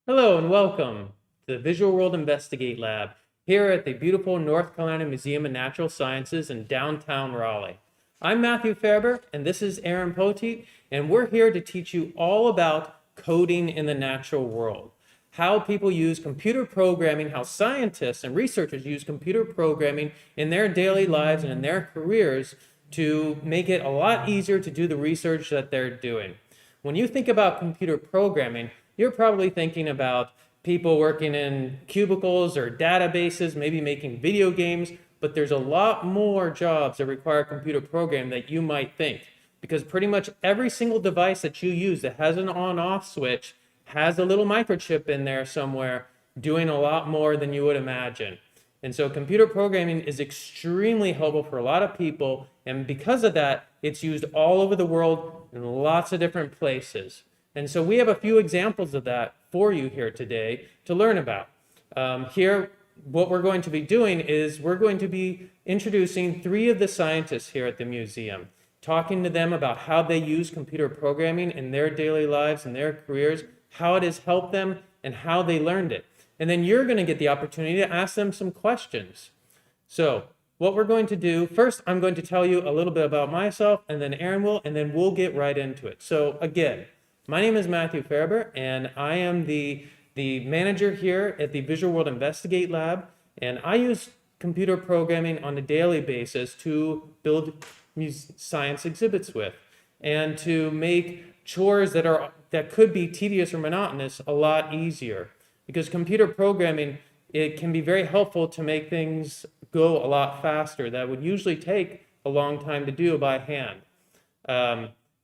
Hello and welcome to the Visual World Investigate Lab here at the beautiful North Carolina Museum of Natural Sciences in downtown Raleigh. I'm Matthew Fairber and this is Aaron Poteet, and we're here to teach you all about coding in the natural world. How people use computer programming, how scientists and researchers use computer programming in their daily lives and in their careers to make it a lot easier to do the research that they're doing. When you think about computer programming, you're probably thinking about people working in cubicles or databases, maybe making video games, but there's a lot more jobs that require computer programming that you might think, because pretty much every single device that you use that has an on-off switch has a little microchip in there somewhere doing a lot more than you would imagine. And so computer programming is extremely helpful for a lot of people, and because of that, it's used all over the world in lots of different places. And so we have a few examples of that for you here today to learn about. Here, what we're going to be doing is we're going to be introducing three of the scientists here at the museum, talking to them about how they use computer programming in their daily lives and their careers, how it has helped them, and how they learned it. And then you're going to get the opportunity to ask them some questions. So what we're going to do, first I'm going to tell you a little bit about myself, and then Aaron will, and then we'll get right into it. So again, my name is Matthew Fairber, and I am the manager here at the Visual World Investigate Lab, and I use computer programming on a daily basis to build science exhibits with, and to make chores that could be tedious or monotonous a lot easier. Because computer programming, it can be very helpful to make things go a lot faster that would usually take a long time to do by hand.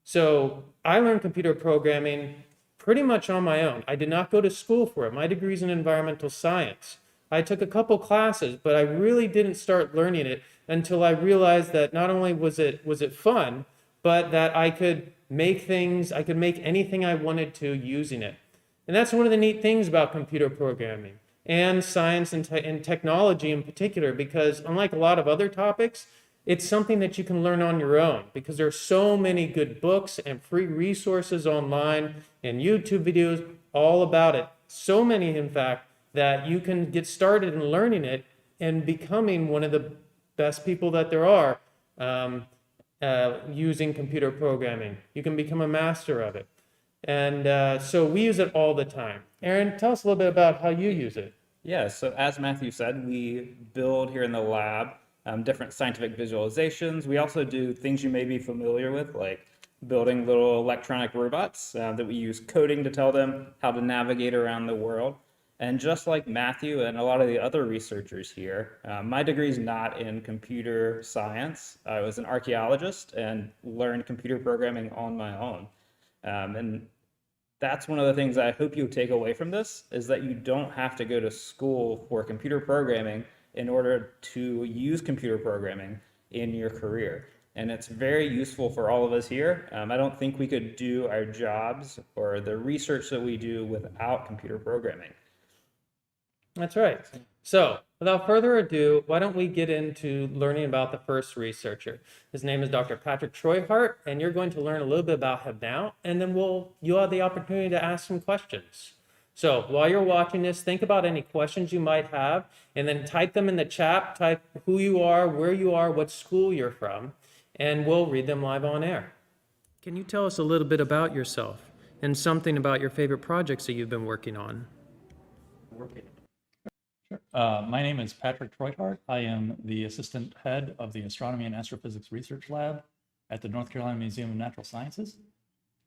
So I learned computer programming pretty much on my own. I did not go to school for it. My degree is in environmental science. I took a couple classes, but I really didn't start learning it until I realized that not only was it fun, but that I could make anything I wanted to using it. And that's one of the neat things about computer programming and science and technology in particular, because unlike a lot of other topics, it's something that you can learn on your own, because there are so many good books and free resources online and YouTube videos all about it. So many, in fact, that you can get started in learning it and becoming one of the best people that there are using computer programming. You can become a master of it. And so we use it all the time. Aaron, tell us a little bit about how you use it. Yeah, so as Matthew said, we build here in the lab different scientific visualizations. We also do things you may be familiar with, like building little electronic robots that we use coding to tell them how to navigate around the world. And just like Matthew and a lot of the other researchers here, my degree is not in computer science. I was an archaeologist and learned computer programming on my own. And that's one of the things I hope you take away from this, is that you don't have to go to school for computer programming in order to use computer programming in your career. And it's very useful for all of us here. I don't think we could do our jobs or the research that we do without computer programming. That's right. So without further ado, why don't we get into learning about the first researcher? His name is Dr. Patrick Troyhart, and you're going to learn a little bit about him now, and then you'll have the opportunity to ask some questions. So while you're watching this, think about any questions you might have, and then type them in the chat. Type who you are, where you are, what school you're from, and we'll read them live on air. Can you tell us a little bit about yourself and something about your favorite projects that you've been working on? My name is Patrick Troyhart. I am the assistant head of the Astronomy and Astrophysics Research Lab at the North Carolina Museum of Natural Sciences.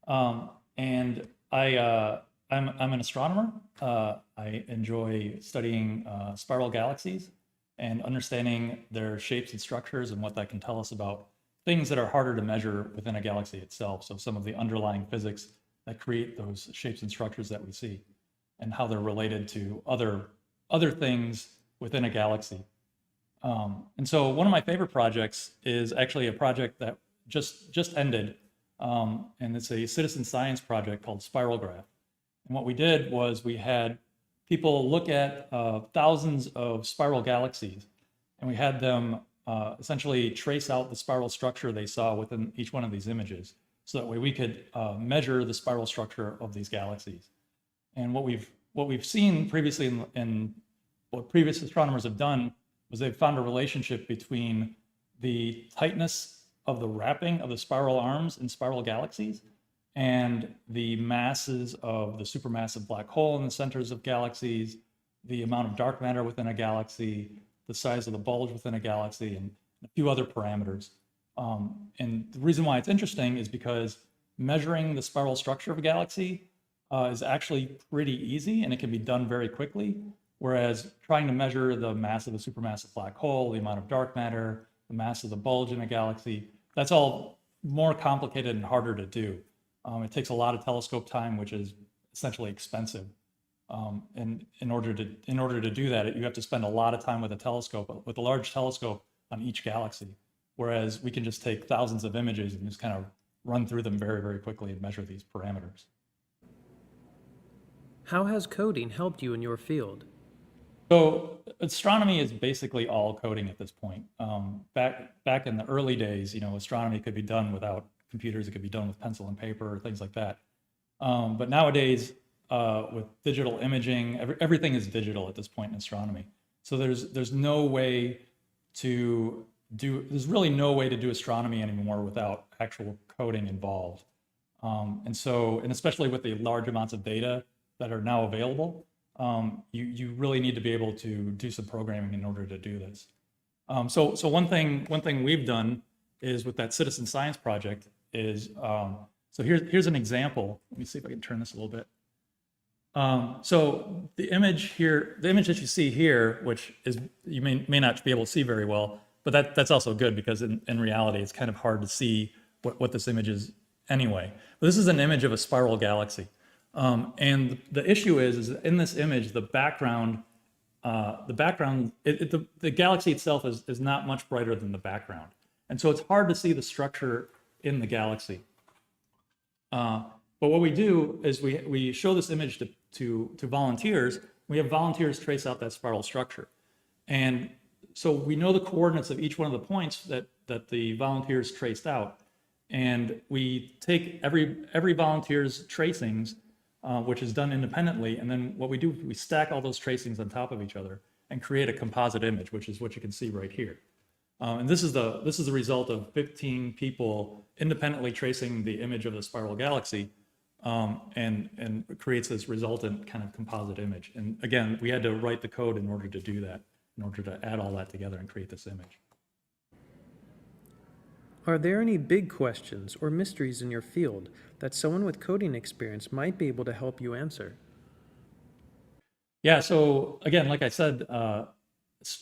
And I'm an astronomer. I enjoy studying spiral galaxies and understanding their shapes and structures and what that can tell us about things that are harder to measure within a galaxy itself. So some of the underlying physics that create those shapes and structures that we see, and how they're related to other things within a galaxy. And so one of my favorite projects is actually a project that just ended, and it's a citizen science project called Spiralgraph. And what we did was we had people look at thousands of spiral galaxies, and we had them essentially trace out the spiral structure they saw within each one of these images. So that way we could measure the spiral structure of these galaxies. And what we've what we've seen previously in what previous astronomers have done was they've found a relationship between the tightness of the wrapping of the spiral arms in spiral galaxies and the masses of the supermassive black hole in the centers of galaxies, the amount of dark matter within a galaxy, the size of the bulge within a galaxy, and a few other parameters. And the reason why it's interesting is because measuring the spiral structure of a galaxy is actually pretty easy, and it can be done very quickly. Whereas trying to measure the mass of a supermassive black hole, the amount of dark matter, the mass of the bulge in a galaxy, that's all more complicated and harder to do. It takes a lot of telescope time, which is essentially expensive. And in order to do that, you have to spend a lot of time with a telescope, with a large telescope on each galaxy. Whereas we can just take thousands of images and just kind of run through them very, very quickly and measure these parameters. How has coding helped you in your field? So astronomy is basically all coding at this point. Back in the early days, astronomy could be done without computers. It could be done with pencil and paper or things like that. But nowadays, with digital imaging, everything is digital at this point in astronomy. So there's no way to there's really no way to do astronomy anymore without actual coding involved. And especially with the large amounts of data that are now available, you really need to be able to do some programming in order to do this. So one thing we've done is with that citizen science project is, so here's an example. Let me see if I can turn this a little bit. So the image that you see here, which is, you may not be able to see very well, but that's also good because in reality, it's kind of hard to see what this image is anyway. But this is an image of a spiral galaxy. And the issue is in this image, the galaxy itself is not much brighter than the background. And so it's hard to see the structure in the galaxy. But what we do is we show this image to volunteers. We have volunteers trace out that spiral structure. And so we know the coordinates of each one of the points that the volunteers traced out. And we take every volunteer's tracings, which is done independently. And then what we do, we stack all those tracings on top of each other and create a composite image, which is what you can see right here. And this is the result of 15 people independently tracing the image of the spiral galaxy, and creates this resultant kind of composite image. And again, we had to write the code in order to do that, in order to add all that together and create this image. Are there any big questions or mysteries in your field that someone with coding experience might be able to help you answer? Yeah, so again, like I said,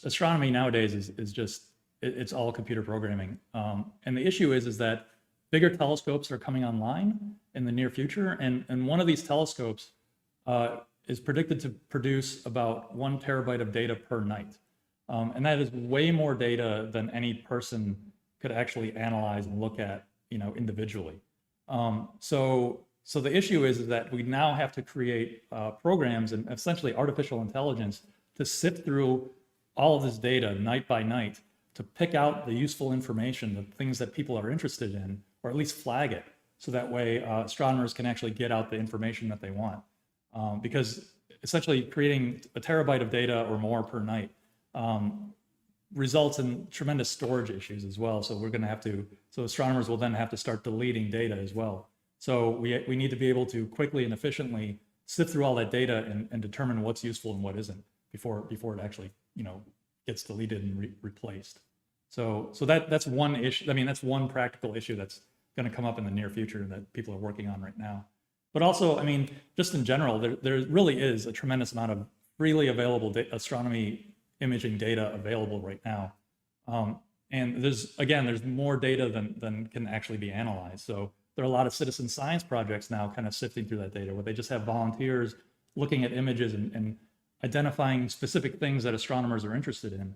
astronomy nowadays is just, it's all computer programming. And the issue is that bigger telescopes are coming online in the near future. And one of these telescopes is predicted to produce about 1 terabyte of data per night. And that is way more data than any person could actually analyze and look at, individually. So the issue is that we now have to create programs and essentially artificial intelligence to sift through all of this data night by night to pick out the useful information, the things that people are interested in, or at least flag it. So that way astronomers can actually get out the information that they want. Because essentially creating a terabyte of data or more per night results in tremendous storage issues as well. So so astronomers will then have to start deleting data as well. So we need to be able to quickly and efficiently sift through all that data and determine what's useful and what isn't before it actually, gets deleted and replaced. So that's one issue. I mean, that's one practical issue that's going to come up in the near future that people are working on right now. But also, I mean, just in general, there really is a tremendous amount of freely available astronomy imaging data available right now. And there's more data than can actually be analyzed. So there are a lot of citizen science projects now kind of sifting through that data where they just have volunteers looking at images and identifying specific things that astronomers are interested in.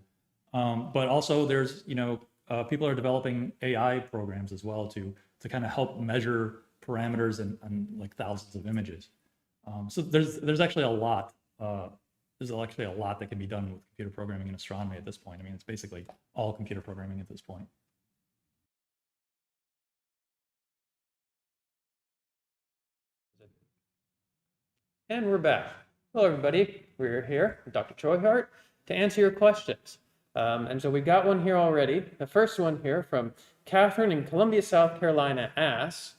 But also there's, people are developing AI programs as well to kind of help measure parameters and like thousands of images. So there's actually a lot. There's actually a lot that can be done with computer programming in astronomy at this point. I mean, it's basically all computer programming at this point. And we're back. Hello, everybody. We're here, Dr. Troyhart, to answer your questions. And so we've got one here already. The first one here from Catherine in Columbia, South Carolina asks,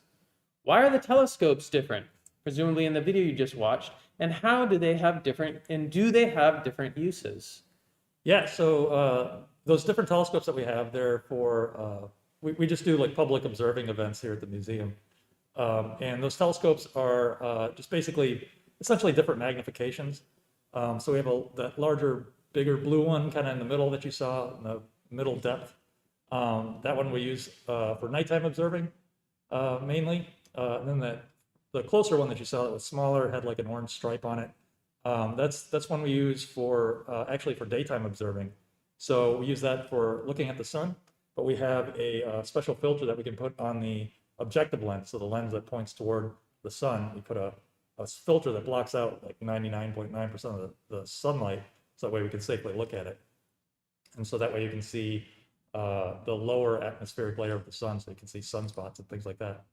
why are the telescopes different, presumably in the video you just watched, and how do they have different uses? Yeah, so those different telescopes that we have, they're for, we just do like public observing events here at the museum. And those telescopes are just basically, essentially different magnifications. So we have that larger, bigger blue one kind of in the middle that you saw in the middle depth. That one we use for nighttime observing mainly. And then the closer one that you saw that was smaller, had like an orange stripe on it. That's one we use for actually for daytime observing. So we use that for looking at the sun, but we have a special filter that we can put on the objective lens. So the lens that points toward the sun, we put a filter that blocks out like 99.9% of the sunlight, so that way we can safely look at it. And so that way you can see the lower atmospheric layer of the sun, so you can see sunspots and things like that.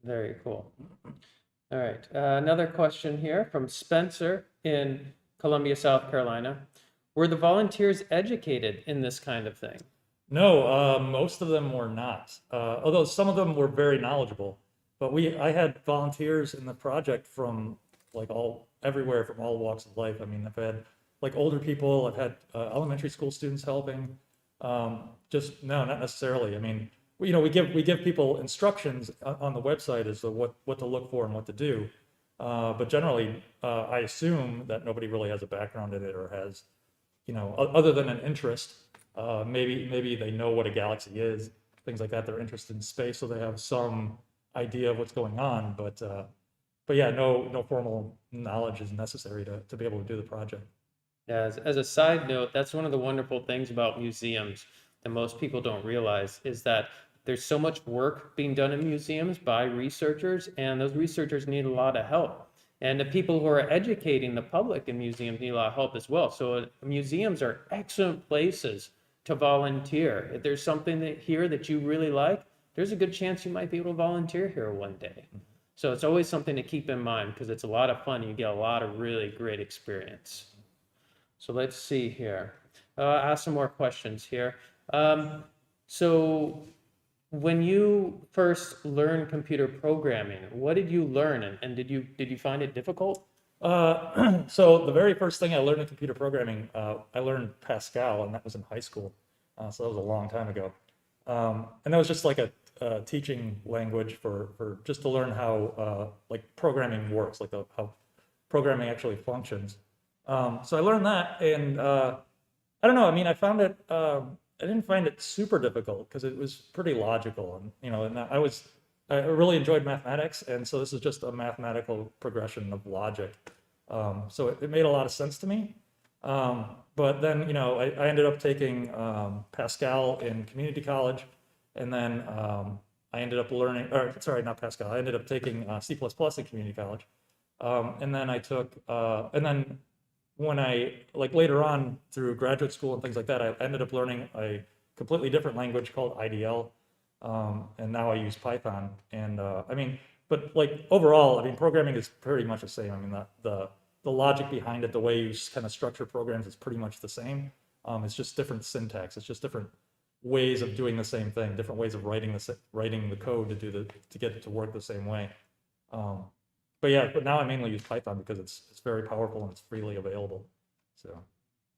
Very cool. All right, another question here from Spencer in Columbia, South Carolina. Were the volunteers educated in this kind of thing? No, most of them were not, although some of them were very knowledgeable. But I had volunteers in the project from like everywhere, from all walks of life. I mean, I've had like older people, I've had elementary school students helping. No, not necessarily. I mean, we give people instructions on the website as to what to look for and what to do. But generally, I assume that nobody really has a background in it or has, other than an interest. Maybe they know what a galaxy is, things like that. They're interested in space, so they have some idea of what's going on, but yeah, no formal knowledge is necessary to be able to do the project. Yeah, as a side note, that's one of the wonderful things about museums that most people don't realize is that there's so much work being done in museums by researchers, and those researchers need a lot of help. And the people who are educating the public in museums need a lot of help as well. So museums are excellent places to volunteer. If there's something here that you really like, there's a good chance you might be able to volunteer here one day. So it's always something to keep in mind because it's a lot of fun. You get a lot of really great experience. So let's see here. Ask some more questions here. So when you first learned computer programming, what did you learn, and did you find it difficult? So the very first thing I learned in computer programming, I learned Pascal, and that was in high school. So that was a long time ago. And that was just like a teaching language for just to learn how like programming works, like how programming actually functions. So I learned that, and I don't know. I mean, I found it. I didn't find it super difficult because it was pretty logical, and and I really enjoyed mathematics, and so this is just a mathematical progression of logic. So it made a lot of sense to me. But then, I ended up taking Pascal in community college, and then I ended up learning, or sorry, not Pascal, I ended up taking C++ in community college. And then I took, and then when later on through graduate school and things like that, I ended up learning a completely different language called IDL. And now I use Python. And but overall, programming is pretty much the same. I mean, the logic behind it, the way you kind of structure programs is pretty much the same. It's just different syntax. It's just different ways of doing the same thing, different ways of writing the code to get it to work the same way. But now I mainly use Python because it's very powerful and it's freely available. So.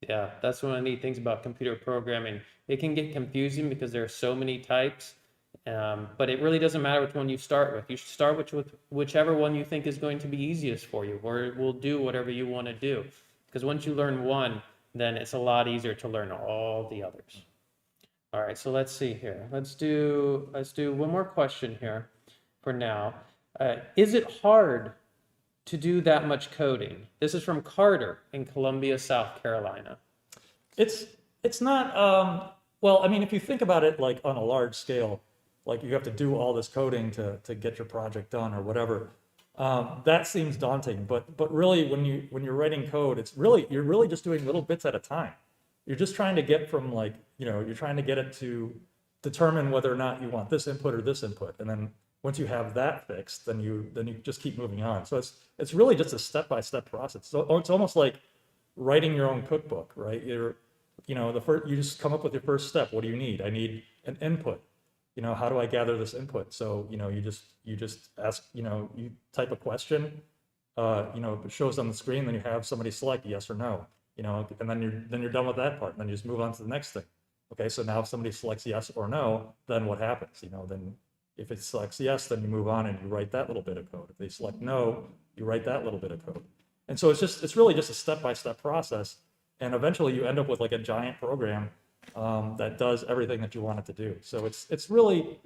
Yeah, that's one of the neat things about computer programming. It can get confusing because there are so many types, but it really doesn't matter which one you start with. You should start with whichever one you think is going to be easiest for you, or it will do whatever you want to do. Because once you learn one, then it's a lot easier to learn all the others. All right, so let's see here. Let's do one more question here for now. Is it hard to do that much coding? This is from Carter in Columbia, South Carolina. It's not, well, I mean, if you think about it like on a large scale, like you have to do all this coding to get your project done or whatever, that seems daunting. But really, when you're writing code, you're really just doing little bits at a time. You're just trying to get from you're trying to get it to determine whether or not you want this input or this input, and then Once you have that fixed, then you just keep moving on. So it's really just a step-by-step process. So it's almost like writing your own cookbook, right? You just come up with your first step. What do you need? I need an input. How do I gather this input? So, you just ask, you type a question, it shows on the screen, then you have somebody select yes or no, and then you're done with that part. And then you just move on to the next thing. Okay, so now if somebody selects yes or no, then what happens? Then if it selects yes, then you move on and you write that little bit of code. If they select no, you write that little bit of code. And so it's really just a step-by-step process. And eventually you end up with like a giant program that does everything that you want it to do. So it's really,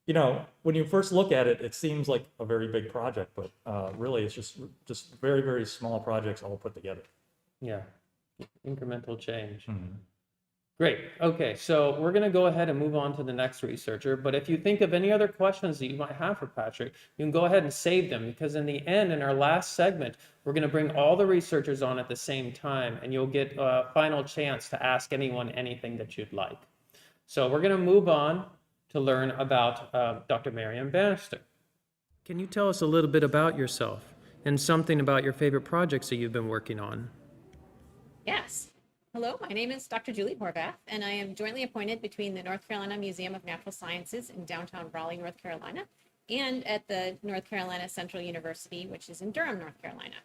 when you first look at it, it seems like a very big project, but really it's just very, very small projects all put together. Yeah, incremental change. Mhm. Great. Okay, so we're going to go ahead and move on to the next researcher. But if you think of any other questions that you might have for Patrick, you can go ahead and save them, because in the end, in our last segment, we're going to bring all the researchers on at the same time, and you'll get a final chance to ask anyone anything that you'd like. So we're going to move on to learn about Dr. Marion Banister. Can you tell us a little bit about yourself and something about your favorite projects that you've been working on? Yes. Hello, my name is Dr. Julie Horvath, and I am jointly appointed between the North Carolina Museum of Natural Sciences in downtown Raleigh, North Carolina, and at the North Carolina Central University, which is in Durham, North Carolina.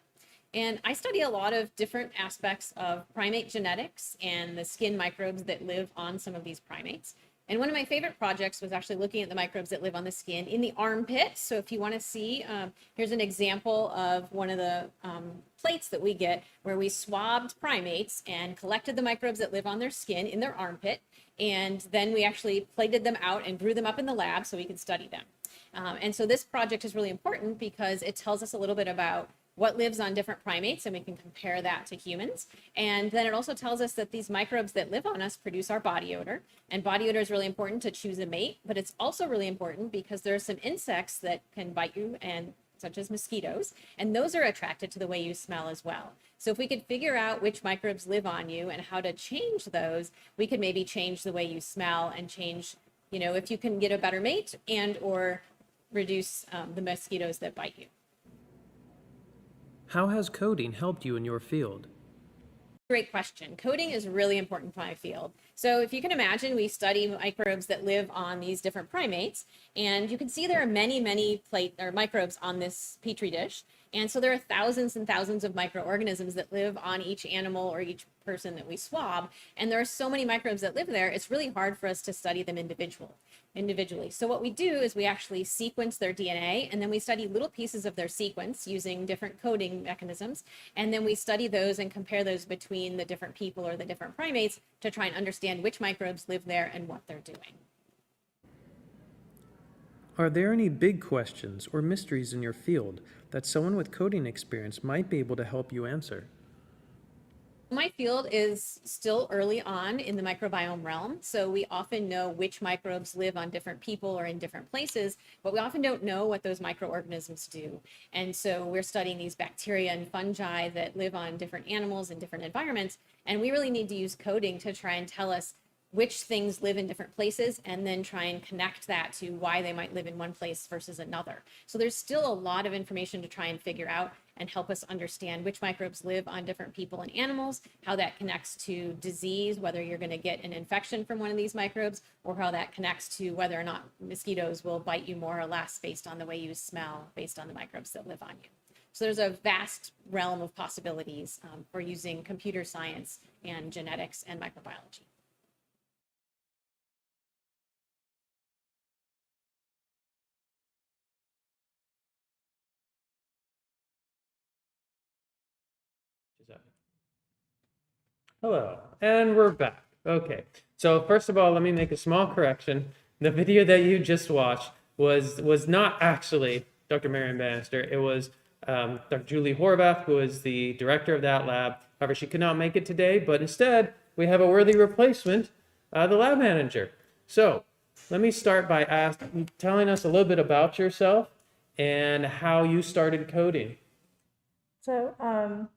And I study a lot of different aspects of primate genetics and the skin microbes that live on some of these primates. And one of my favorite projects was actually looking at the microbes that live on the skin in the armpit. So if you want to see, here's an example of one of the plates that we get where we swabbed primates and collected the microbes that live on their skin in their armpit. And then we actually plated them out and grew them up in the lab so we could study them. And so this project is really important because it tells us a little bit about what lives on different primates, and we can compare that to humans. And then it also tells us that these microbes that live on us produce our body odor. And body odor is really important to choose a mate, but it's also really important because there are some insects that can bite you, and such as mosquitoes, and those are attracted to the way you smell as well. So if we could figure out which microbes live on you and how to change those, we could maybe change the way you smell and change, if you can get a better mate and or reduce the mosquitoes that bite you. How has coding helped you in your field? Great question. Coding is really important for my field. So if you can imagine, we study microbes that live on these different primates, and you can see there are many, many microbes on this petri dish. And so there are thousands and thousands of microorganisms that live on each animal or each person that we swab. And there are so many microbes that live there, it's really hard for us to study them individually. So what we do is we actually sequence their DNA, and then we study little pieces of their sequence using different coding mechanisms. And then we study those and compare those between the different people or the different primates to try and understand which microbes live there and what they're doing. Are there any big questions or mysteries in your field that someone with coding experience might be able to help you answer? My field is still early on in the microbiome realm, so we often know which microbes live on different people or in different places, but we often don't know what those microorganisms do. And so we're studying these bacteria and fungi that live on different animals in different environments, and we really need to use coding to try and tell us which things live in different places, and then try and connect that to why they might live in one place versus another. So there's still a lot of information to try and figure out and help us understand which microbes live on different people and animals, how that connects to disease, whether you're going to get an infection from one of these microbes, or how that connects to whether or not mosquitoes will bite you more or less based on the way you smell, based on the microbes that live on you. So there's a vast realm of possibilities for using computer science and genetics and microbiology. Hello, and we're back. Okay, so first of all, let me make a small correction. The video that you just watched was not actually Dr. Marion Banister. It was Dr. Julie Horvath, who is the director of that lab. However, she could not make it today, but instead we have a worthy replacement, the lab manager. So let me start by telling us a little bit about yourself and how you started coding. So I'm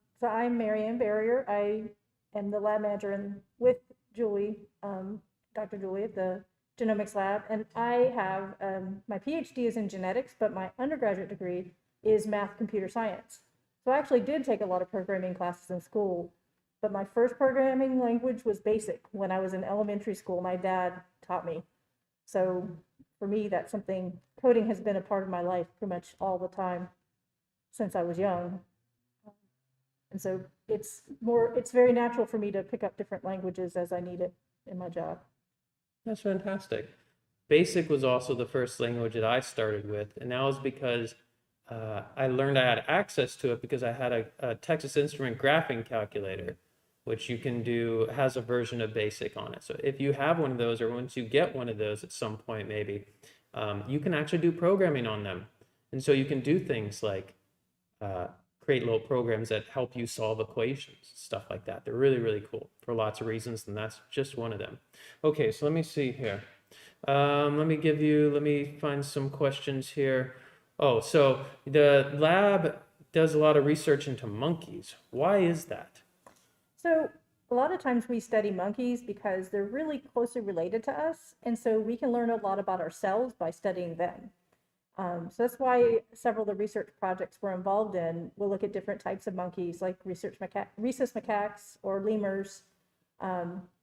Marion Barrier. I am the lab manager with Julie, Dr. Julie at the genomics lab, and I have my PhD is in genetics, but my undergraduate degree is math computer science. So I actually did take a lot of programming classes in school, but my first programming language was BASIC. When I was in elementary school, my dad taught me. So for me, that's something, coding has been a part of my life pretty much all the time since I was young. And so it's very natural for me to pick up different languages as I need it in my job. That's fantastic. Basic was also the first language that I started with, and that was because I learned I had access to it because I had a Texas Instrument graphing calculator, which you can do, has a version of BASIC on it. So if you have one of those, or once you get one of those at some point maybe, you can actually do programming on them. And so you can do things like create little programs that help you solve equations, stuff like that. They're really, really cool for lots of reasons, and that's just one of them. Okay, so let me see here. Let me find some questions here. Oh, so the lab does a lot of research into monkeys. Why is that? So a lot of times we study monkeys because they're really closely related to us. And so we can learn a lot about ourselves by studying them. So that's why several of the research projects we're involved in will look at different types of monkeys, like rhesus macaques or lemurs,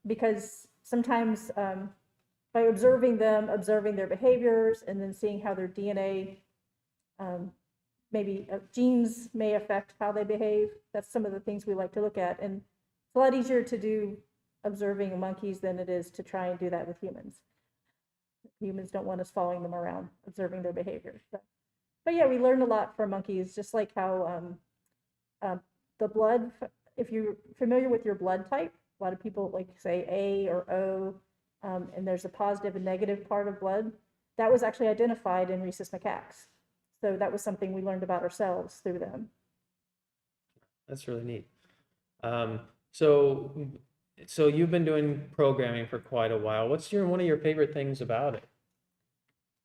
because sometimes by observing them, observing their behaviors, and then seeing how their DNA, maybe genes may affect how they behave. That's some of the things we like to look at. And it's a lot easier to do observing monkeys than it is to try and do that with humans. Humans don't want us following them around, observing their behavior. But yeah, we learn a lot from monkeys, just like how the blood, if you're familiar with your blood type, a lot of people like say A or O, and there's a positive and negative part of blood. That was actually identified in rhesus macaques. So that was something we learned about ourselves through them. That's really neat. So you've been doing programming for quite a while. What's one of your favorite things about it?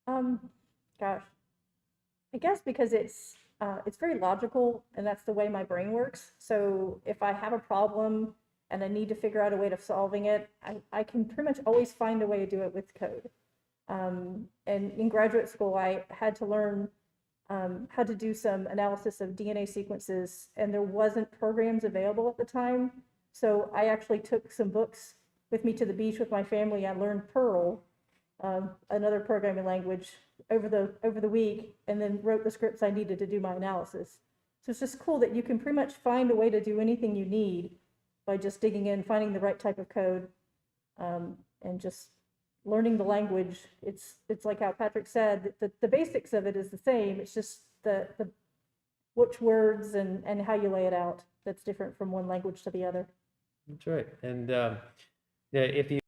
Gosh, I guess because it's very logical, and that's the way my brain works. So if I have a problem and I need to figure out a way of solving it, I can pretty much always find a way to do it with code. And in graduate school, I had to learn how to do some analysis of DNA sequences, and there wasn't programs available at the time. So I actually took some books with me to the beach with my family. I learned Perl, another programming language, over the week, and then wrote the scripts I needed to do my analysis. So it's just cool that you can pretty much find a way to do anything you need by just digging in, finding the right type of code, and just learning the language. It's like how Patrick said, the basics of it is the same. It's just the which words and how you lay it out that's different from one language to the other. That's right. And if you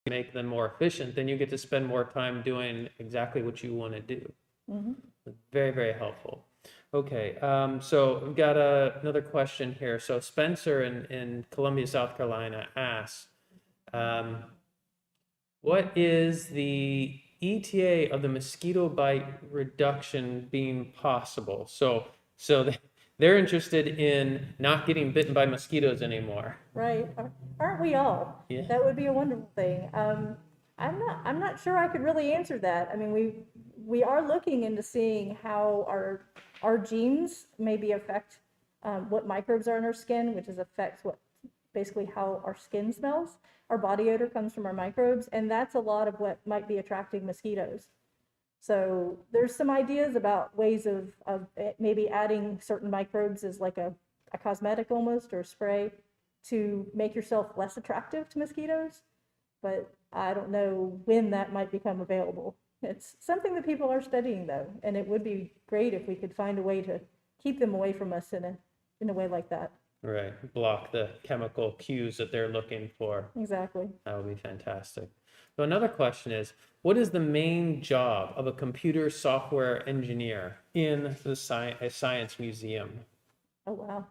make them more efficient, then you get to spend more time doing exactly what you want to do. Mm-hmm. Very, very helpful. Okay, so we've got another question here. So Spencer in Columbia, South Carolina asks, what is the ETA of the mosquito bite reduction being possible? So they're interested in not getting bitten by mosquitoes anymore. Right? Aren't we all? Yeah. That would be a wonderful thing. I'm not sure I could really answer that. I mean, we are looking into seeing how our genes maybe affect what microbes are in our skin, which affects basically how our skin smells. Our body odor comes from our microbes, and that's a lot of what might be attracting mosquitoes. So there's some ideas about ways of maybe adding certain microbes as like a cosmetic almost, or a spray, to make yourself less attractive to mosquitoes. But I don't know when that might become available. It's something that people are studying though, and it would be great if we could find a way to keep them away from us in a way like that. Right, block the chemical cues that they're looking for. Exactly. That would be fantastic. So another question is, what is the main job of a computer software engineer in a science museum? Oh, wow.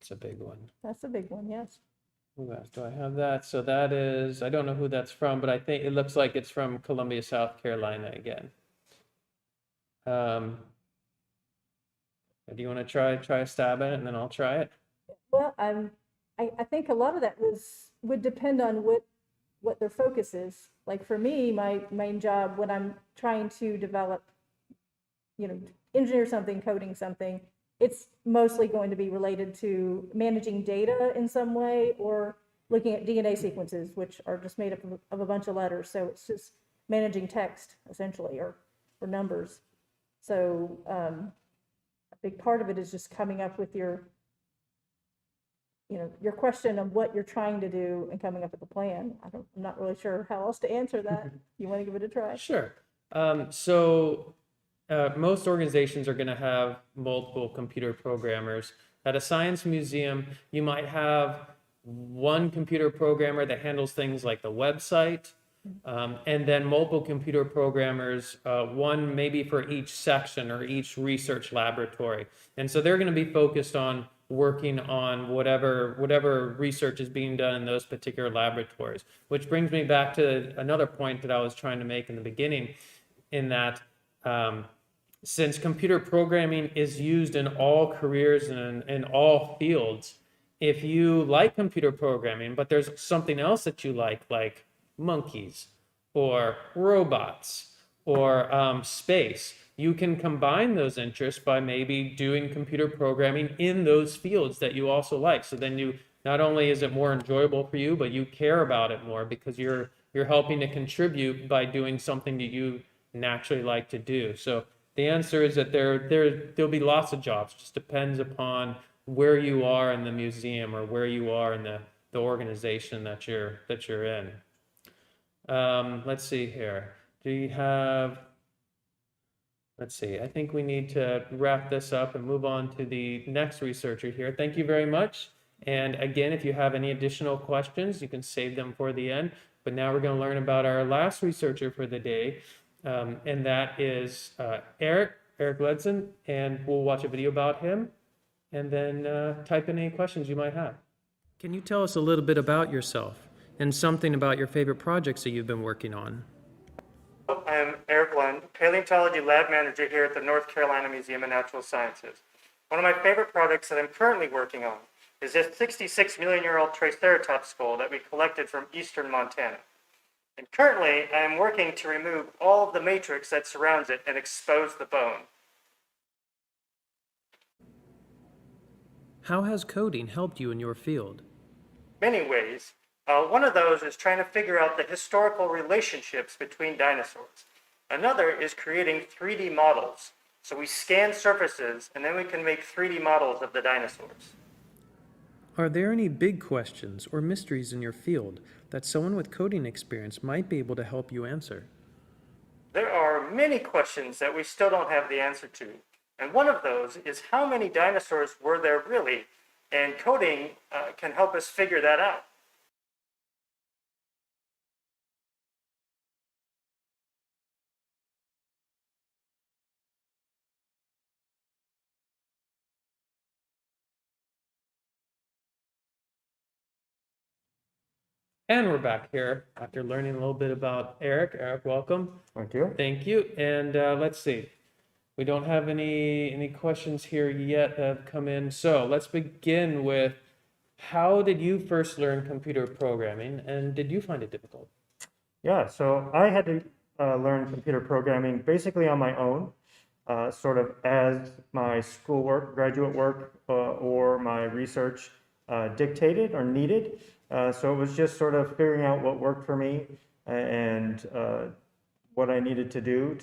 It's a big one. That's a big one, yes. Who else do I have that? So that is, I don't know who that's from, but I think it looks like it's from Columbia, South Carolina again. Do you want to try a stab at it, and then I'll try it? Well, I think a lot of that was would depend on what their focus is. Like for me, my main job when I'm trying to develop, engineer something, coding something, it's mostly going to be related to managing data in some way or looking at DNA sequences, which are just made up of a bunch of letters. So it's just managing text essentially, or numbers. So a big part of it is just coming up with your question of what you're trying to do and coming up with a plan. I'm not really sure how else to answer that. You want to give it a try? Sure. Most organizations are going to have multiple computer programmers. At a science museum, you might have one computer programmer that handles things like the website, and then multiple computer programmers, one maybe for each section or each research laboratory. And so they're going to be focused on working on whatever research is being done in those particular laboratories, which brings me back to another point that I was trying to make in the beginning, in that since computer programming is used in all careers and in all fields, if you like computer programming, but there's something else that you like monkeys or robots or space, you can combine those interests by maybe doing computer programming in those fields that you also like. So then you, not only is it more enjoyable for you, but you care about it more because you're helping to contribute by doing something that you naturally like to do. So the answer is that there'll be lots of jobs. It just depends upon where you are in the museum or where you are in the organization that you're in. Let's see here. Do you have? Let's see. I think we need to wrap this up and move on to the next researcher here. Thank you very much. And again, if you have any additional questions, you can save them for the end. But now we're going to learn about our last researcher for the day. And that is Eric Ledson, and we'll watch a video about him and then type in any questions you might have. Can you tell us a little bit about yourself and something about your favorite projects that you've been working on? I'm Eric Lund, Paleontology Lab Manager here at the North Carolina Museum of Natural Sciences. One of my favorite projects that I'm currently working on is this 66 million-year-old Triceratops skull that we collected from eastern Montana. And currently, I am working to remove all of the matrix that surrounds it and expose the bone. How has coding helped you in your field? Many ways. One of those is trying to figure out the historical relationships between dinosaurs. Another is creating 3D models. So we scan surfaces and then we can make 3D models of the dinosaurs. Are there any big questions or mysteries in your field that someone with coding experience might be able to help you answer? There are many questions that we still don't have the answer to. And one of those is how many dinosaurs were there really? And coding can help us figure that out. And we're back here after learning a little bit about Eric. Eric, welcome. Thank you. Thank you. And let's see. We don't have any questions here yet that have come in. So let's begin with, how did you first learn computer programming, and did you find it difficult? Yeah, so I had to learn computer programming basically on my own, sort of as my schoolwork, graduate work, or my research dictated or needed. So it was just sort of figuring out what worked for me and what I needed to do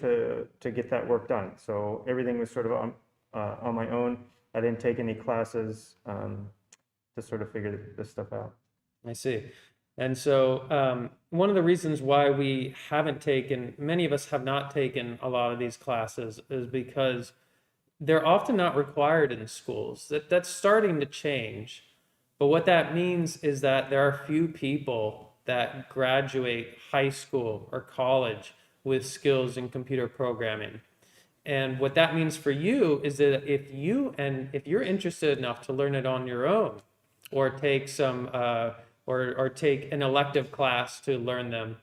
to get that work done. So everything was sort of on my own. I didn't take any classes to sort of figure this stuff out. I see. And so one of the reasons why we haven't taken, many of us have not taken a lot of these classes, is because they're often not required in schools. That's starting to change. But what that means is that there are few people that graduate high school or college with skills in computer programming. And what that means for you is that if you're interested enough to learn it on your own, or take some or take an elective class to learn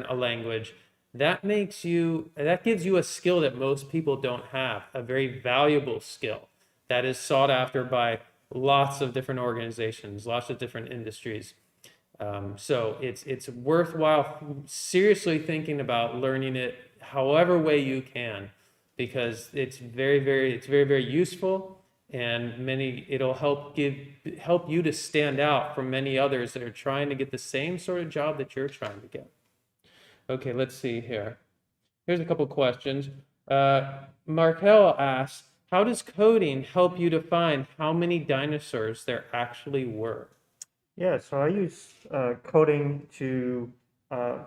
a language, that gives you a skill that most people don't have, a very valuable skill that is sought after by lots of different organizations, lots of different industries. So it's worthwhile seriously thinking about learning it however way you can, because it's very useful, and it'll help you to stand out from many others that are trying to get the same sort of job that you're trying to get. Okay, let's see here. Here's a couple questions. Markel asks, how does coding help you define how many dinosaurs there actually were? Yeah, so I use coding to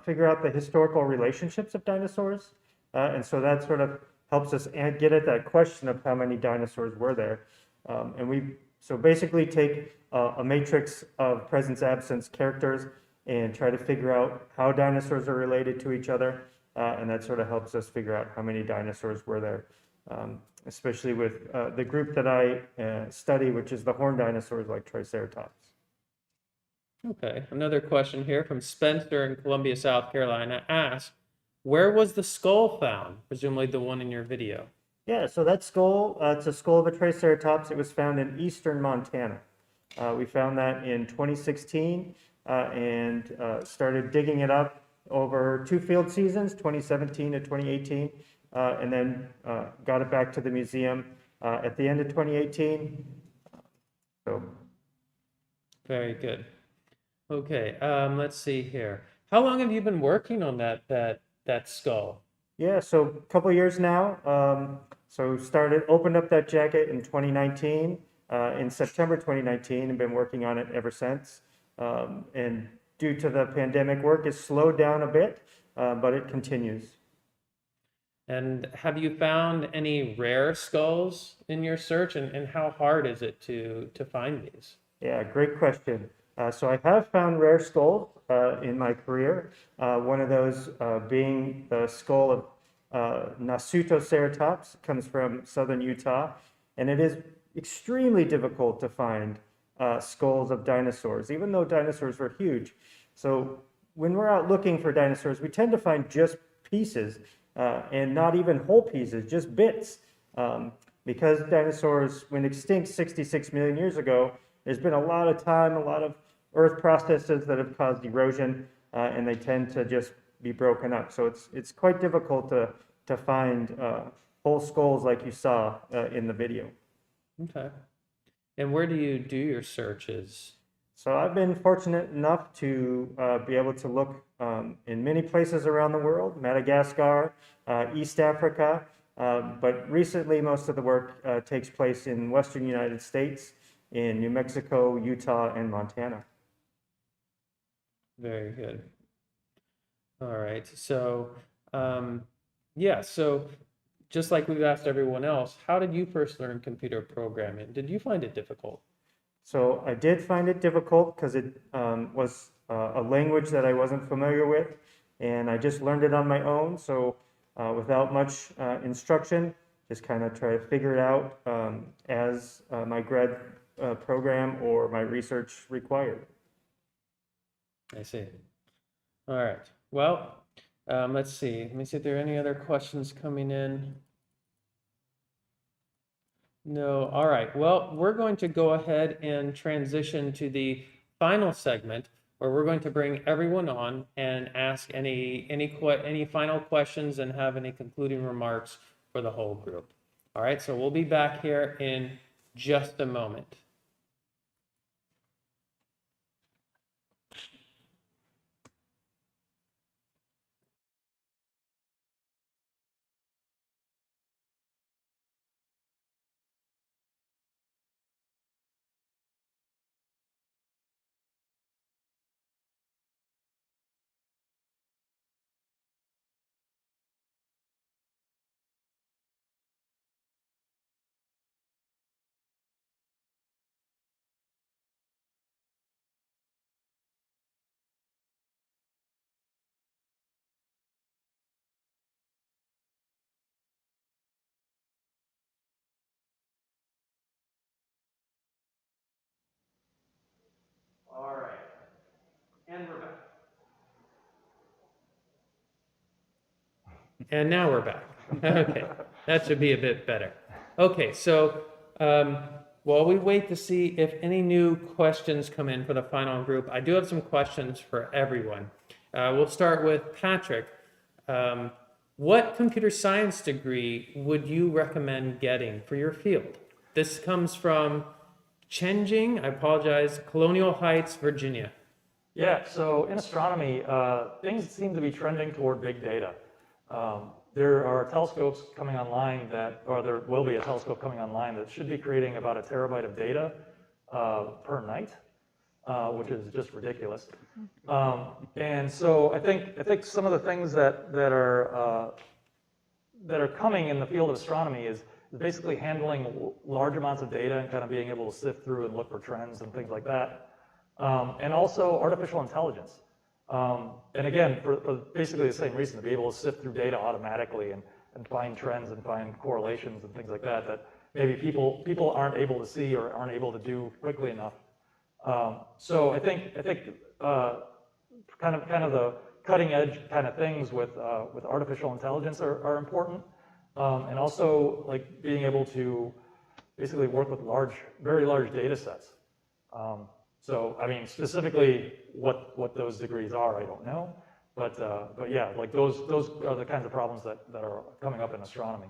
figure out the historical relationships of dinosaurs. And so that sort of helps us get at that question of how many dinosaurs were there. And we so basically take a matrix of presence, absence characters and try to figure out how dinosaurs are related to each other. And that sort of helps us figure out how many dinosaurs were there, especially with the group that I study, which is the horned dinosaurs like Triceratops. Okay, another question here from Spencer in Columbia, South Carolina asks, where was the skull found? Presumably the one in your video. Yeah, so that skull, it's a skull of a Triceratops. It was found in eastern Montana. We found that in 2016 and started digging it up over 2 field seasons, 2017 to 2018, and then got it back to the museum at the end of 2018. So, Very good. Okay, let's see here. How long have you been working on that skull? yeah, so a couple years now. So opened up that jacket in 2019, in September 2019, and been working on it ever since. And due to the pandemic, work has slowed down a bit, but it continues. And have you found any rare skulls in your search, and how hard is it to find these? Yeah, great question. So I have found rare skulls in my career. One of those being the skull of Nasutoceratops, comes from southern Utah, and it is extremely difficult to find skulls of dinosaurs, even though dinosaurs were huge. So when we're out looking for dinosaurs, we tend to find just pieces and not even whole pieces, just bits. Because dinosaurs went extinct 66 million years ago, there's been a lot of time, a lot of earth processes that have caused erosion, and they tend to just be broken up. So it's quite difficult to find whole skulls like you saw in the video. Okay. And where do you do your searches? So I've been fortunate enough to be able to look in many places around the world, Madagascar, East Africa, but recently most of the work takes place in Western United States, in New Mexico, Utah, and Montana. Very good. All right. So, yeah, so just like we've asked everyone else, how did you first learn computer programming? Did you find it difficult? So I did find it difficult because it was a language that I wasn't familiar with, and I just learned it on my own. So without much instruction, just kind of try to figure it out as my grad program or my research required. I see. All right. Well, let's see. Let me see if there are any other questions coming in. No. All right. Well, we're going to go ahead and transition to the final segment, where we're going to bring everyone on and ask any final questions and have any concluding remarks for the whole group. All right. So we'll be back here in just a moment. All right. And we're back. And now we're back. Okay, that should be a bit better. Okay, so while we wait to see if any new questions come in for the final group, I do have some questions for everyone. We'll start with Patrick. What computer science degree would you recommend getting for your field? This comes from Chenjing, I apologize, Colonial Heights, Virginia. Yeah, so in astronomy, things seem to be trending toward big data. There are telescopes coming online or there will be a telescope coming online that should be creating about 1 terabyte of data per night, which is just ridiculous. And so I think some of the things that are coming in the field of astronomy is basically handling large amounts of data and kind of being able to sift through and look for trends and things like that. And also artificial intelligence. And again, for basically the same reason, to be able to sift through data automatically and find trends and find correlations and things like that, that maybe people aren't able to see or aren't able to do quickly enough. So I think kind of the cutting edge kind of things with artificial intelligence are important. And also like being able to basically work with very large data sets. So, I mean, specifically what those degrees are, I don't know. But yeah, like those are the kinds of problems that are coming up in astronomy.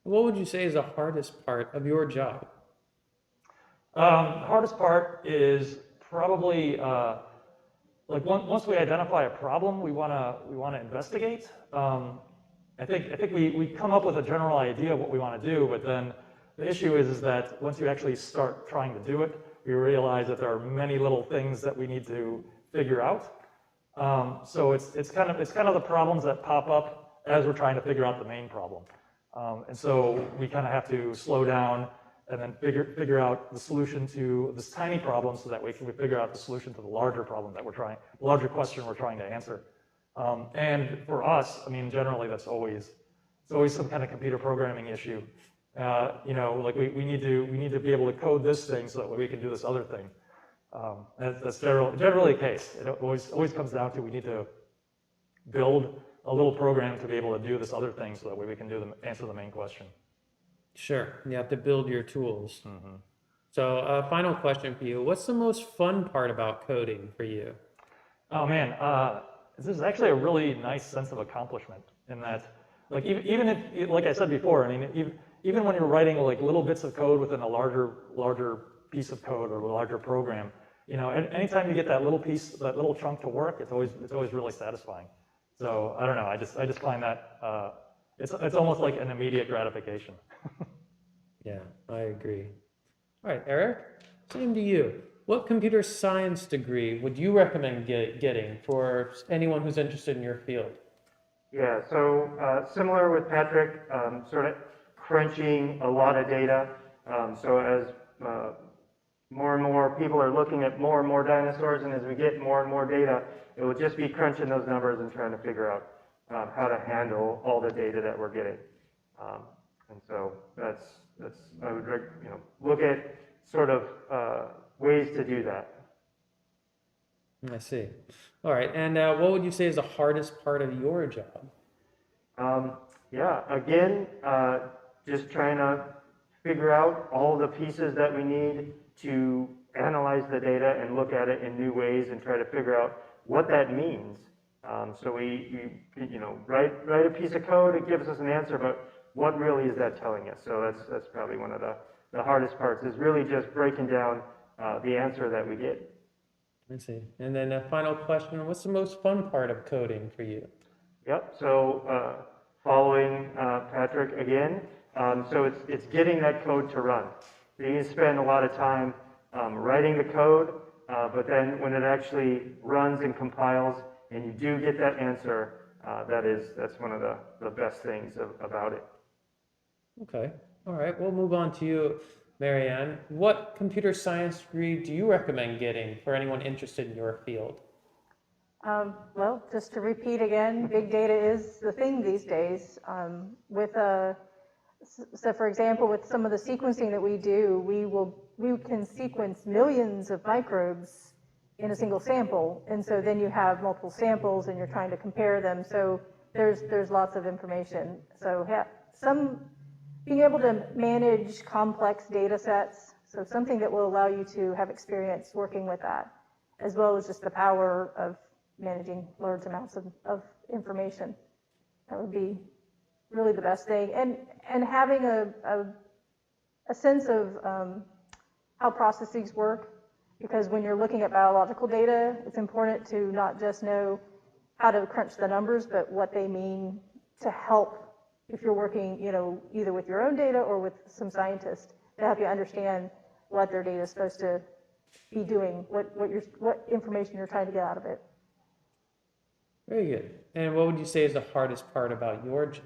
What would you say is the hardest part of your job? The hardest part is probably like once we identify a problem, we want to investigate. I think we come up with a general idea of what we want to do, but then the issue is that once you actually start trying to do it, we realize that there are many little things that we need to figure out. So it's kind of the problems that pop up as we're trying to figure out the main problem. And so we kind of have to slow down and then figure out the solution to this tiny problem so that we can figure out the solution to the larger problem that larger question we're trying to answer. And for us, I mean, generally it's always some kind of computer programming issue. You know, like we need to be able to code this thing so that we can do this other thing. That's generally the case. It always comes down to we need to build a little program to be able to do this other thing so that we can answer the main question. Sure, you have to build your tools. Mm-hmm. So final question for you. What's the most fun part about coding for you? Oh man, this is actually a really nice sense of accomplishment in that, like even if, like I said before, I mean, even when you're writing like little bits of code within a larger piece of code or a larger program, you know, anytime you get that little piece, that little chunk to work, it's always really satisfying. So I don't know, I just find that it's almost like an immediate gratification. Yeah, I agree. All right, Eric, same to you. What computer science degree would you recommend getting for anyone who's interested in your field? Yeah, so similar with Patrick, sort of crunching a lot of data. So as more and more people are looking at more and more dinosaurs, and as we get more and more data, it will just be crunching those numbers and trying to figure out how to handle all the data that we're getting. And so that's I would look at sort of ways to do that. I see. All right, and what would you say is the hardest part of your job? Yeah, again, just trying to figure out all the pieces that we need to analyze the data and look at it in new ways and try to figure out what that means. So we write a piece of code, it gives us an answer, but what really is that telling us? So that's probably one of the hardest parts, is really just breaking down the answer that we get. I see. And then a final question, what's the most fun part of coding for you? Yep, so following Patrick again, so it's getting that code to run. You can spend a lot of time writing the code, but then when it actually runs and compiles and you do get that answer, that's one of the best things about it. Okay, all right, we'll move on to you, Marianne. What computer science degree do you recommend getting for anyone interested in your field? Well, just to repeat again, big data is the thing these days. So for example, with some of the sequencing that we do, we can sequence millions of microbes in a single sample. And so then you have multiple samples and you're trying to compare them. So there's lots of information. So being able to manage complex data sets, So something that will allow you to have experience working with that, as well as just the power of managing large amounts of information. That would be really the best thing. And having a sense of how processes work, because when you're looking at biological data, it's important to not just know how to crunch the numbers, but what they mean to help if you're working, you know, either with your own data or with some scientists to help you understand what their data is supposed to be doing, what information you're trying to get out of it. Very good. And what would you say is the hardest part about your job?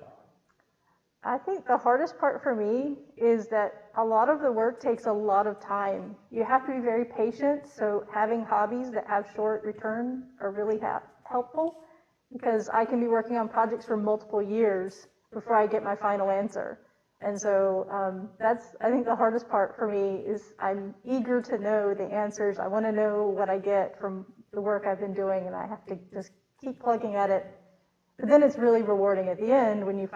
I think the hardest part for me is that a lot of the work takes a lot of time. You have to be very patient, so having hobbies that have short return are really helpful, because I can be working on projects for multiple years before I get my final answer. And so that's, I think the hardest part for me is I'm eager to know the answers. I want to know what I get from the work I've been doing, and I have to just keep plugging at it. But then it's really rewarding at the end when you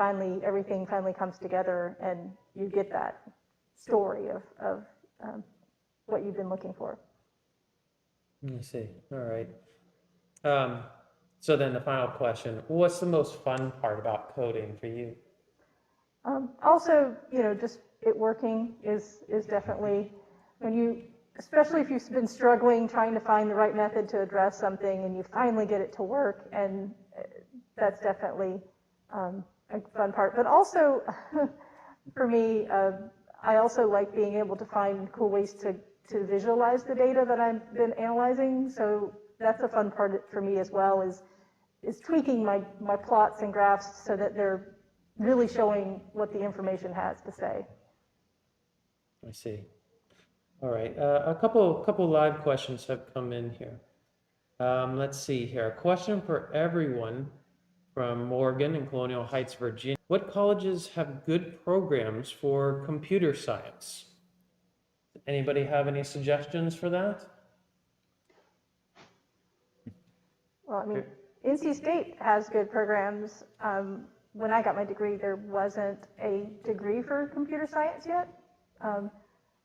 everything finally comes together and you get that story of what you've been looking for. I see. All right. So then the final question, what's the most fun part about coding for you? Also, you know, just it working is definitely, especially if you've been struggling trying to find the right method to address something and you finally get it to work, and that's definitely a fun part. But also, for me, I also like being able to find cool ways to visualize the data that I've been analyzing. So that's a fun part for me as well, is tweaking my plots and graphs so that they're really showing what the information has to say. I see. All right. A couple live questions have come in here. Let's see here. A question for everyone from Morgan in Colonial Heights, Virginia. What colleges have good programs for computer science? Anybody have any suggestions for that? Well, I mean, NC State has good programs. When I got my degree, there wasn't a degree for computer science yet.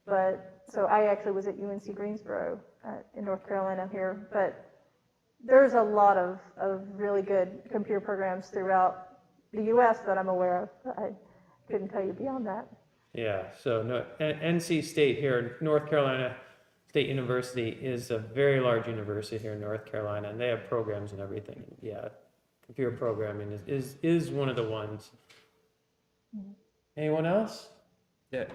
But so I actually was at UNC Greensboro in North Carolina here. But there's a lot of really good computer programs throughout the U.S. that I'm aware of. I couldn't tell you beyond that. Yeah, so no, NC State here, North Carolina State University is a very large university here in North Carolina, and they have programs and everything. Yeah, computer programming is one of the ones. Anyone else? Yeah.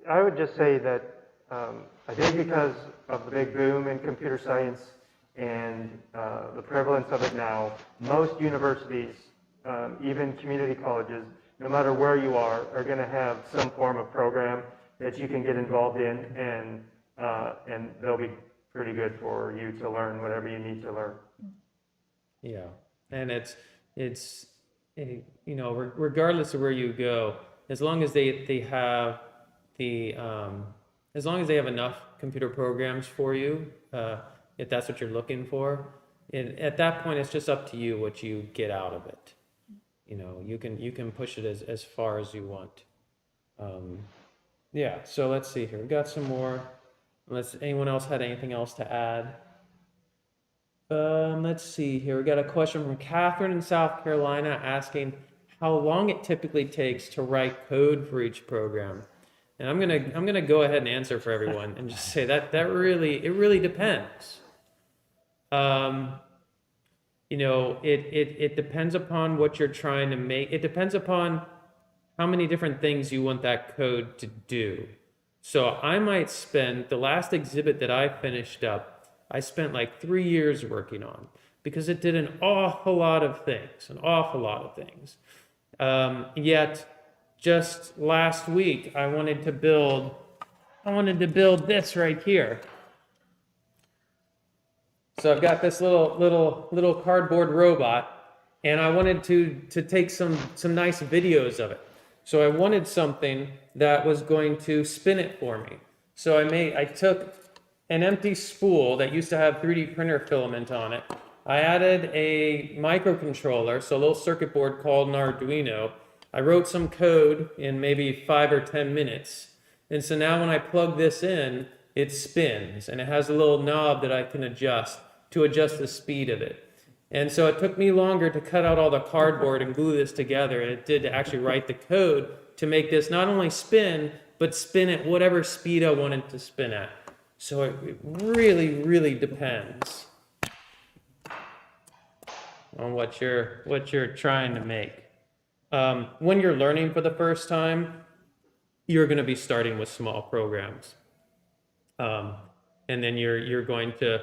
I would just say that I think because of the big boom in computer science and the prevalence of it now, most universities, even community colleges, no matter where you are going to have some form of program that you can get involved in, and they'll be pretty good for you to learn whatever you need to learn. Yeah, and it's you know, regardless of where you go, as long as they have the as long as they have enough computer programs for you, if that's what you're looking for, and at that point it's just up to you what you get out of it. You know, you can push it as far as you want. Yeah, so let's see here. We've got some more. Unless anyone else had anything else to add. Let's see here. We got a question from Catherine in South Carolina asking how long it typically takes to write code for each program. And I'm gonna go ahead and answer for everyone and just say that it really depends. You know, it depends upon what you're trying to make. It depends upon how many different things you want that code to do. So I might spend, the last exhibit that I finished up, I spent like 3 years working on, because it did an awful lot of things. Yet just last week, I wanted to build this right here. So I've got this little cardboard robot, and I wanted to take some nice videos of it. So I wanted something that was going to spin it for me. So I took an empty spool that used to have 3D printer filament on it. I added a microcontroller, so a little circuit board called an Arduino. I wrote some code in maybe 5 or 10 minutes. And so now when I plug this in, it spins, and it has a little knob that I can adjust to adjust the speed of it. And so it took me longer to cut out all the cardboard and glue this together, and it did to actually write the code to make this not only spin, but spin at whatever speed I wanted to spin at. So it really, really depends on what you're trying to make. When you're learning for the first time, you're going to be starting with small programs, and then you're going to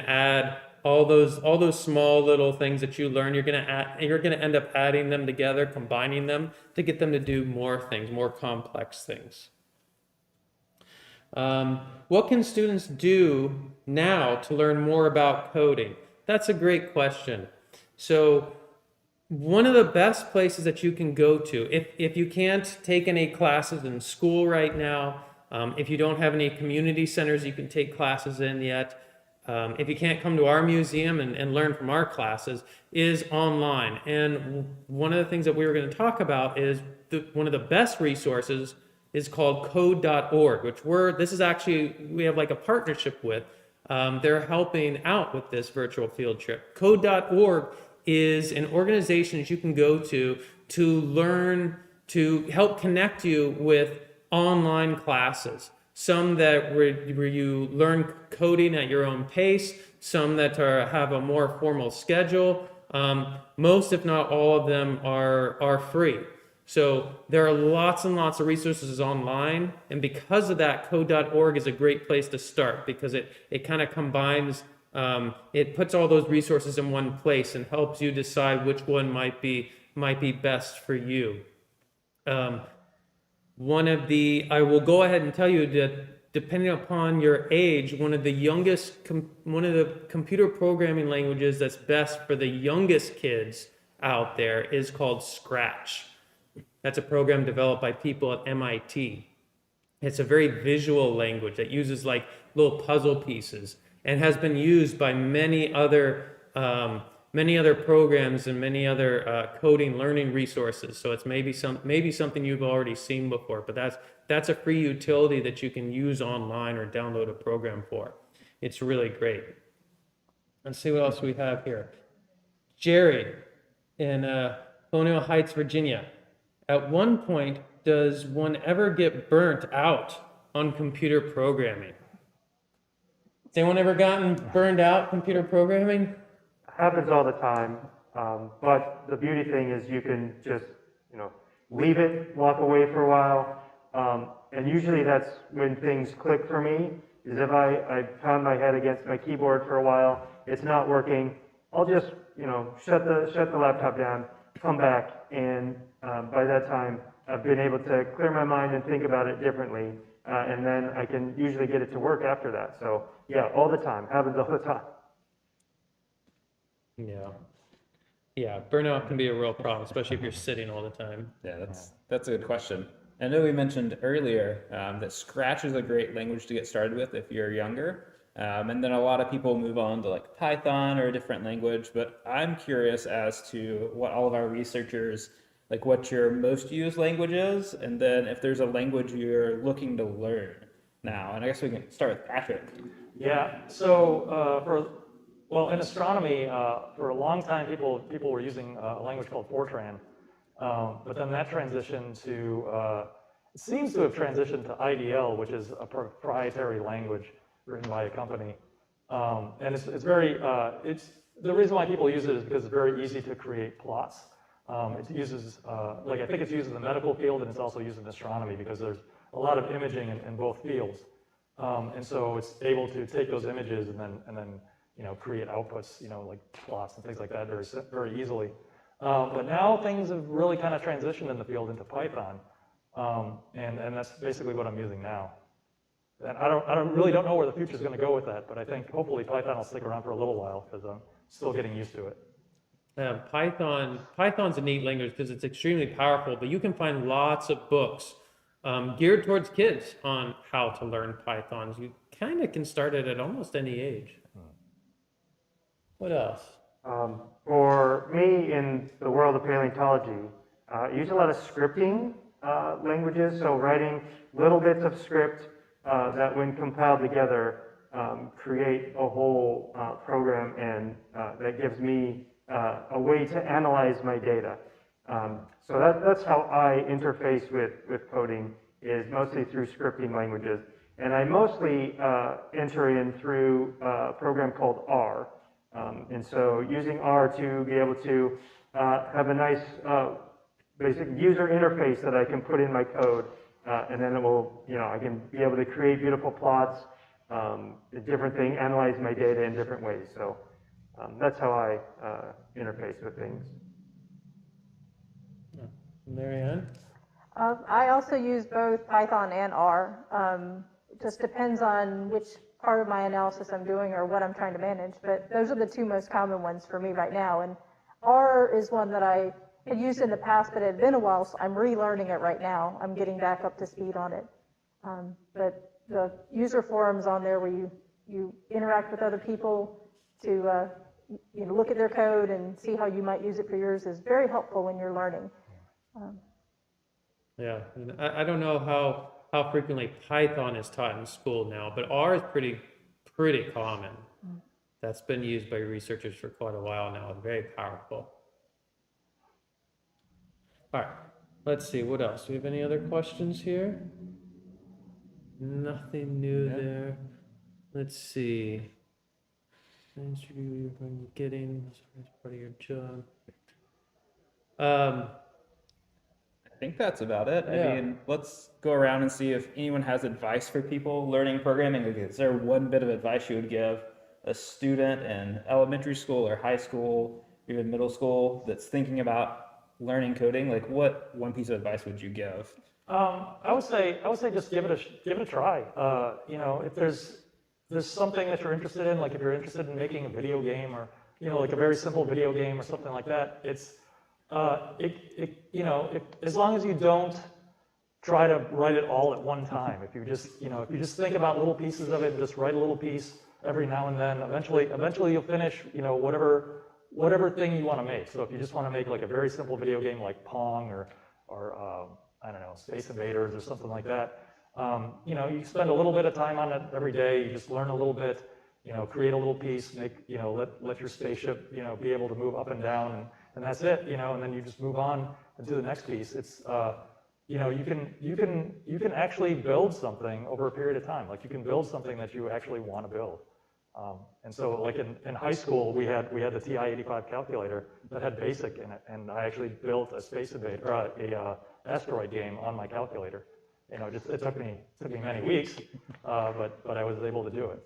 add all those small little things that you learn. You're going to end up adding them together, combining them to get them to do more things, more complex things. What can students do now to learn more about coding? That's a great question. So one of the best places that you can go to, if you can't take any classes in school right now, if you don't have any community centers you can take classes in yet, if you can't come to our museum and learn from our classes, is online. And one of the things that we were going to talk about is one of the best resources is called code.org, which we have like a partnership with. They're helping out with this virtual field trip. Code.org is an organization that you can go to learn, to help connect you with online classes. Some that where you learn coding at your own pace, some that have a more formal schedule. Most, if not all of them, are free. So there are lots and lots of resources online, and because of that, code.org is a great place to start because it kind of combines, it puts all those resources in one place and helps you decide which one might be best for you. I will go ahead and tell you that depending upon your age, one of the computer programming languages that's best for the youngest kids out there is called Scratch. That's a program developed by people at MIT. It's a very visual language that uses like little puzzle pieces and has been used by many other programs and many other coding learning resources. So it's maybe something you've already seen before, but that's a free utility that you can use online or download a program for. It's really great. Let's see what else we have here. Jerry in Colonial Heights, Virginia. At one point, does one ever get burnt out on computer programming? Has anyone ever gotten burned out computer programming? Happens all the time, but the beauty thing is you can just, leave it, walk away for a while, and usually that's when things click for me, is if I pound my head against my keyboard for a while, it's not working, I'll just, shut the laptop down, come back, and by that time, I've been able to clear my mind and think about it differently, and then I can usually get it to work after that. So yeah, all the time, happens all the time. Yeah, burnout can be a real problem, especially if you're sitting all the time. Yeah, that's a good question. I know we mentioned earlier that Scratch is a great language to get started with if you're younger. And then a lot of people move on to like Python or a different language, but I'm curious as to what all of our researchers, like what your most used language is, and then if there's a language you're looking to learn now. And I guess we can start with Patrick. Yeah, so in astronomy, for a long time, people were using a language called Fortran, but then that transitioned to, it seems to have transitioned to IDL, which is a proprietary language written by a company. And it's the reason why people use it is because it's very easy to create plots. It uses, I think it's used in the medical field, and it's also used in astronomy because there's a lot of imaging in both fields. And so it's able to take those images and then create outputs, like plots and things like that very easily. But now things have really kind of transitioned in the field into Python. And that's basically what I'm using now. And I really don't know where the future is going to go with that, but I think hopefully Python will stick around for a little while because I'm still getting used to it. Python's a neat language because it's extremely powerful, but you can find lots of books geared towards kids on how to learn Python. You kind of can start it at almost any age. What else? For me, in the world of paleontology, I use a lot of scripting languages, so writing little bits of script that when compiled together create a whole program, and that gives me a way to analyze my data. So that's how I interface with coding, is mostly through scripting languages. And I mostly enter in through a program called R. And so using R to be able to have a nice basic user interface that I can put in my code, and then it will, I can be able to create beautiful plots, different thing, analyze my data in different ways. So that's how I interface with things. Marianne? I also use both Python and R. It just depends on which part of my analysis I'm doing or what I'm trying to manage, but those are the two most common ones for me right now. And R is one that I had used in the past, but it had been a while, so I'm relearning it right now. I'm getting back up to speed on it. But the user forums on there where you interact with other people to look at their code and see how you might use it for yours is very helpful when you're learning. Yeah, and I don't know how frequently Python is taught in school now, but R is pretty common. That's been used by researchers for quite a while now. It's very powerful. All right, let's see, what else? Do we have any other questions here? Nothing new there. Let's see. Thanks for getting as part of your job. I think that's about it. Yeah. I mean, let's go around and see if anyone has advice for people learning programming. Like, is there one bit of advice you would give a student in elementary school or high school, even middle school, that's thinking about learning coding? Like, what one piece of advice would you give? I would say just give it a try. If there's something that you're interested in, like if you're interested in making a video game, or like a very simple video game or something like that, it's as long as you don't try to write it all at one time. If you just think about little pieces of it and just write a little piece every now and then, eventually you'll finish, whatever thing you want to make. So if you just want to make like a very simple video game like Pong or I don't know, Space Invaders or something like that, you spend a little bit of time on it every day. You just learn a little bit, create a little piece, let your spaceship, be able to move up and down, and that's it, and then you just move on and do the next piece. It's, you can actually build something over a period of time. Like you can build something that you actually want to build. And so like in high school, we had the TI-85 calculator that had BASIC in it, and I actually built a Space Invader, a asteroid game on my calculator. It took me many weeks, but I was able to do it.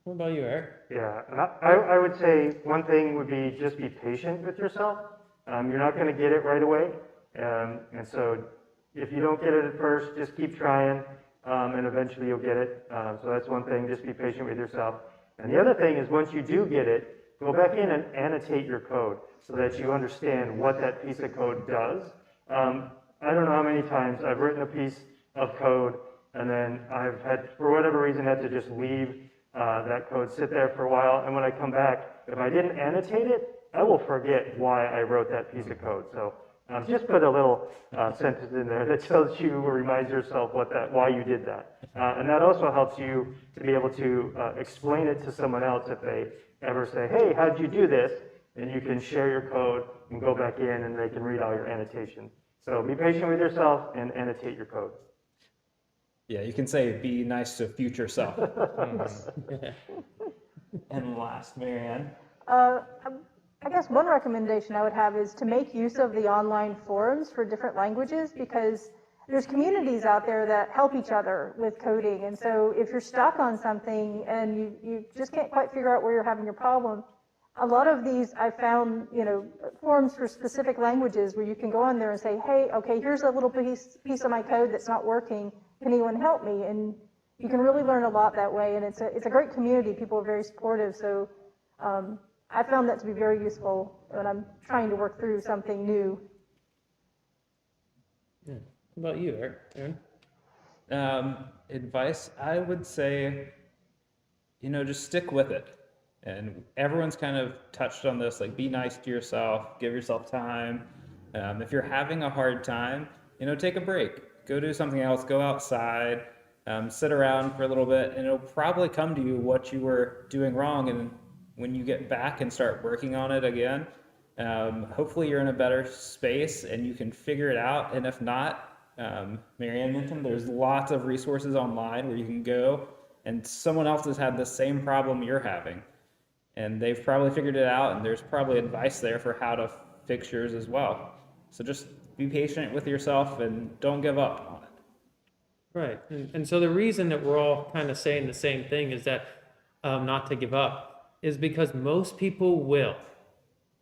What about you, Eric? Yeah, and I would say one thing would be just be patient with yourself. You're not going to get it right away. And so if you don't get it at first, just keep trying, and eventually you'll get it. So that's one thing, just be patient with yourself. And the other thing is, once you do get it, go back in and annotate your code so that you understand what that piece of code does. I don't know how many times I've written a piece of code and then I've had, for whatever reason, had to just leave that code sit there for a while, and when I come back, if I didn't annotate it, I will forget why I wrote that piece of code. So just put a little sentence in there that tells you or reminds yourself why you did that. And that also helps you to be able to explain it to someone else if they ever say, hey, how'd you do this? And you can share your code and go back in and they can read all your annotations. So be patient with yourself and annotate your code. Yeah, you can say be nice to future self. And last, Marianne. I guess one recommendation I would have is to make use of the online forums for different languages, because there's communities out there that help each other with coding. And so if you're stuck on something and you just can't quite figure out where you're having your problem, a lot of these I found, forums for specific languages where you can go on there and say, hey, okay, here's a little piece of my code that's not working. Can anyone help me? And you can really learn a lot that way. And it's a great community. People are very supportive. So I found that to be very useful when I'm trying to work through something new. Yeah. What about you, Aaron? Advice, I would say, just stick with it. And everyone's kind of touched on this, like be nice to yourself, give yourself time. If you're having a hard time, take a break, go do something else, go outside, sit around for a little bit, and it'll probably come to you what you were doing wrong. And when you get back and start working on it again, hopefully you're in a better space and you can figure it out. And if not, Marianne mentioned there's lots of resources online where you can go and someone else has had the same problem you're having. And they've probably figured it out, and there's probably advice there for how to fix yours as well. So just be patient with yourself and don't give up on it. Right. And so the reason that we're all kind of saying the same thing is that not to give up is because most people will.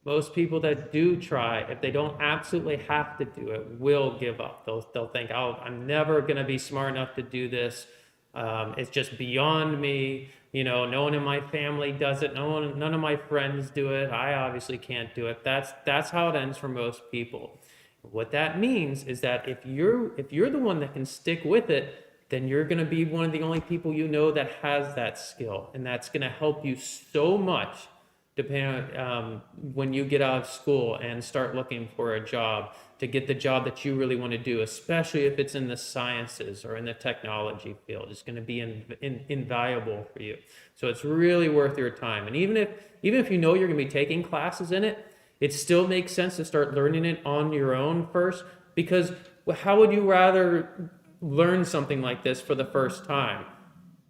Most people that do try, if they don't absolutely have to do it, will give up. They'll think, oh, I'm never going to be smart enough to do this. It's just beyond me. No one in my family does it. None of my friends do it. I obviously can't do it. That's how it ends for most people. What that means is that if you're the one that can stick with it, then you're going to be one of the only people that has that skill, and that's going to help you so much. Depending on when you get out of school and start looking for a job, to get the job that you really want to do, especially if it's in the sciences or in the technology field, it's going to be invaluable for you. So it's really worth your time. And even if you're going to be taking classes in it, it still makes sense to start learning it on your own first, because how would you rather learn something like this for the first time?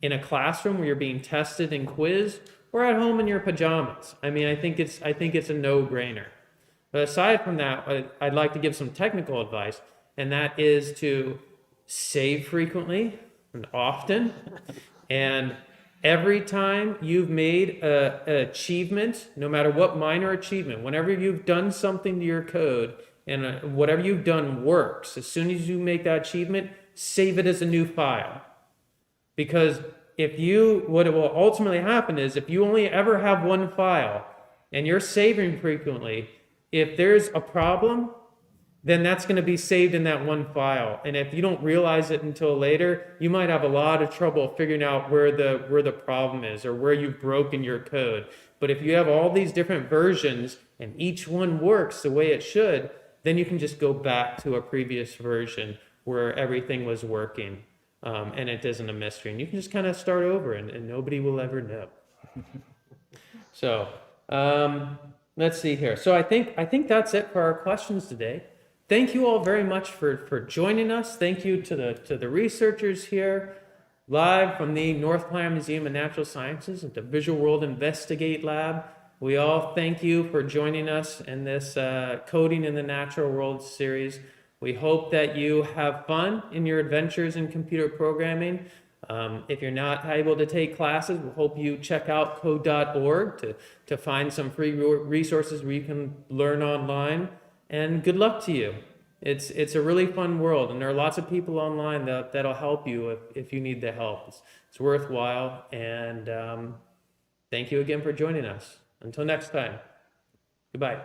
In a classroom where you're being tested and quizzed, or at home in your pajamas? I mean, I think it's a no-brainer. But aside from that, I'd like to give some technical advice, and that is to save frequently and often. And every time you've made an achievement, no matter what minor achievement, whenever you've done something to your code and whatever you've done works, as soon as you make that achievement, save it as a new file. Because what will ultimately happen is if you only ever have one file and you're saving frequently, if there's a problem, then that's going to be saved in that one file. And if you don't realize it until later, you might have a lot of trouble figuring out where the problem is or where you've broken your code. But if you have all these different versions and each one works the way it should, then you can just go back to a previous version where everything was working. And it isn't a mystery, and you can just kind of start over, and nobody will ever know. So let's see here. So I think that's it for our questions today. Thank you all very much for joining us. Thank you to the researchers here, live from the North Carolina Museum of Natural Sciences at the Visual World Investigate Lab. We all thank you for joining us in this Coding in the Natural World series. We hope that you have fun in your adventures in computer programming. If you're not able to take classes, we hope you check out code.org to find some free resources where you can learn online. And good luck to you. It's a really fun world, and there are lots of people online that'll help you if you need the help. It's worthwhile, and thank you again for joining us. Until next time, goodbye.